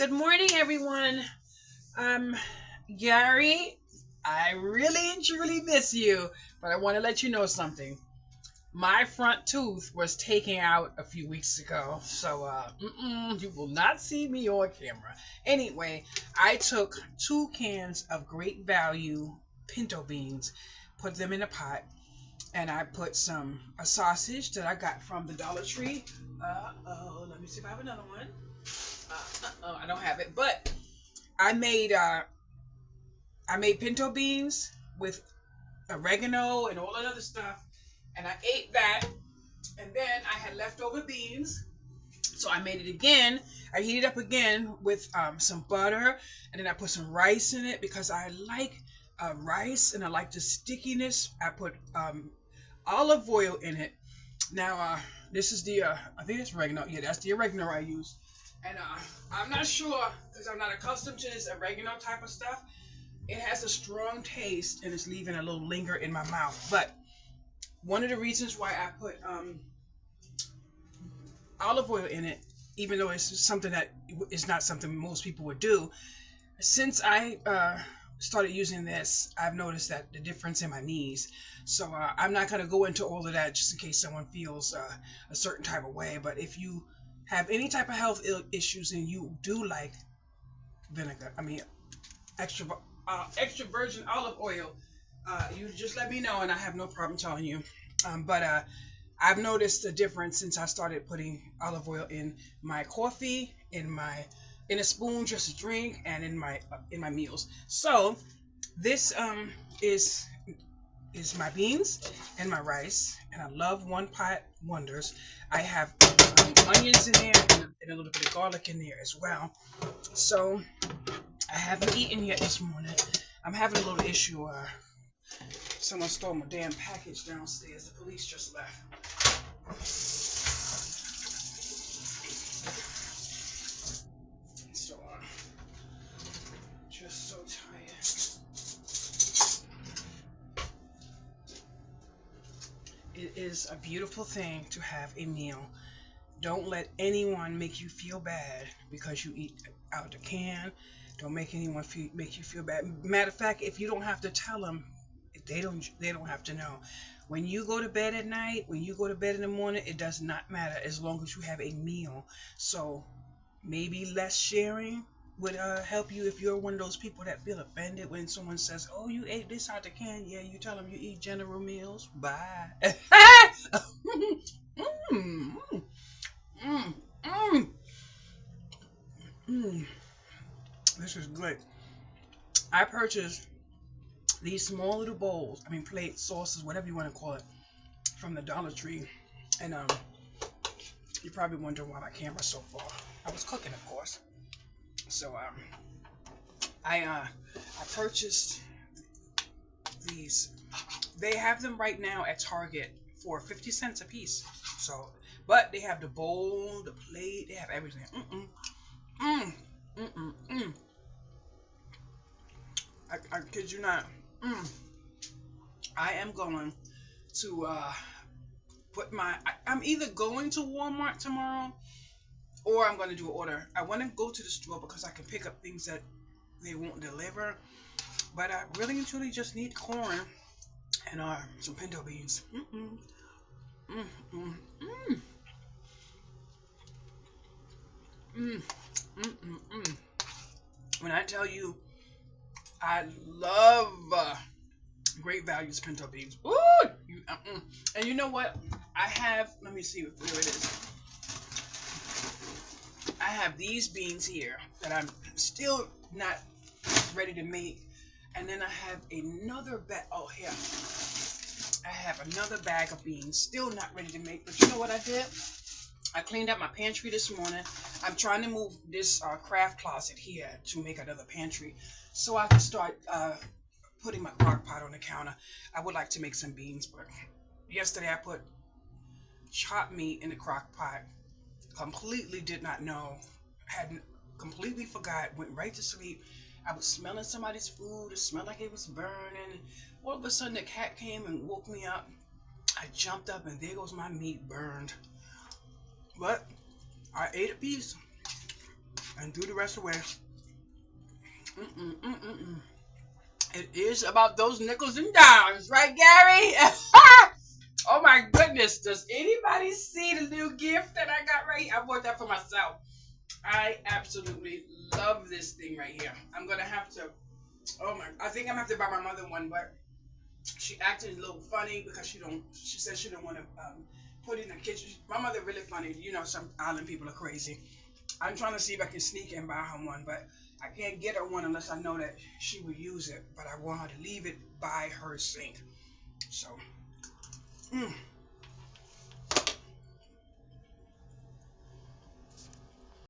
Good morning, everyone. Um, Gary, I really and truly miss you, but I want to let you know something. My front tooth was taken out a few weeks ago, so you will not see me on camera. Anyway, I took 2 cans of great value pinto beans, put them in a pot, and I put a sausage that I got from the Dollar Tree. Let me see if I have another one. I don't have it, but I made uh I made pinto beans with oregano and all that other stuff, and I ate that. And then I had leftover beans, so I made it again. I heated up again with some butter, and then I put some rice in it because I like rice and I like the stickiness. I put olive oil in it. Now, this is the I think it's oregano. Yeah, that's the oregano I use. And I'm not sure because I'm not accustomed to this oregano type of stuff. It has a strong taste and it's leaving a little linger in my mouth. But one of the reasons why I put olive oil in it, even though it's something that is not something most people would do, since I started using this, I've noticed that the difference in my knees. So I'm not going to go into all of that just in case someone feels a certain type of way. But if you have any type of health issues and you do like vinegar, I mean extra extra virgin olive oil, you just let me know and I have no problem telling you. But I've noticed a difference since I started putting olive oil in my coffee, in a spoon just to drink, and in my meals. So this is my beans and my rice, and I love one pot wonders. I have onions in there and a little bit of garlic in there as well. So I haven't eaten yet this morning. I'm having a little issue. Someone stole my damn package downstairs. The police just left. So, just so tired. It is a beautiful thing to have a meal. Don't let anyone make you feel bad because you eat out the can. Don't make anyone make you feel bad. Matter of fact, if you don't have to tell them, they don't have to know. When you go to bed at night, when you go to bed in the morning, it does not matter as long as you have a meal. So maybe less sharing would help you if you're one of those people that feel offended when someone says, "Oh, you ate this out the can." Yeah, you tell them you eat general meals. Bye. mm, mm, mm, mm. This is good. I purchased these small little bowls, I mean plates, sauces, whatever you want to call it, from the Dollar Tree. And you're probably wondering why my camera's so far. I was cooking, of course. So I purchased these. They have them right now at Target for 50 cents a piece. So, but they have the bowl, the plate, they have everything. Mm, mm, mm, mm. I kid you not. I am going to put I'm either going to Walmart tomorrow or I'm going to do an order. I want to go to the store because I can pick up things that they won't deliver. But I really and truly just need corn and some pinto beans. Mm-mm. Mm, mm, mm. Mm, mm, mm, mm. When I tell you I love great values pinto beans. Ooh! And you know what? I have, let me see where it is. I have these beans here that I'm still not ready to make. And then I have another bag. Oh, here. I have another bag of beans still not ready to make. But you know what I did? I cleaned up my pantry this morning. I'm trying to move this craft closet here to make another pantry so I can start putting my crock pot on the counter. I would like to make some beans, but yesterday I put chopped meat in the crock pot. Completely did not know. Had completely forgot. Went right to sleep. I was smelling somebody's food. It smelled like it was burning. All of a sudden the cat came and woke me up. I jumped up and there goes my meat burned. But I ate a piece. and threw the rest away. Mm-mm-mm-mm-mm. It is about those nickels and dimes, right, Gary? Oh my goodness. Does anybody see the new gift that I got right here? I bought that for myself. I absolutely love this thing right here. I'm gonna have to. Oh my! I think I'm gonna have to buy my mother one, but she acted a little funny because she don't. She said she don't want to put it in the kitchen. My mother really funny. You know, some island people are crazy. I'm trying to see if I can sneak and buy her one, but I can't get her one unless I know that she will use it. But I want her to leave it by her sink. So,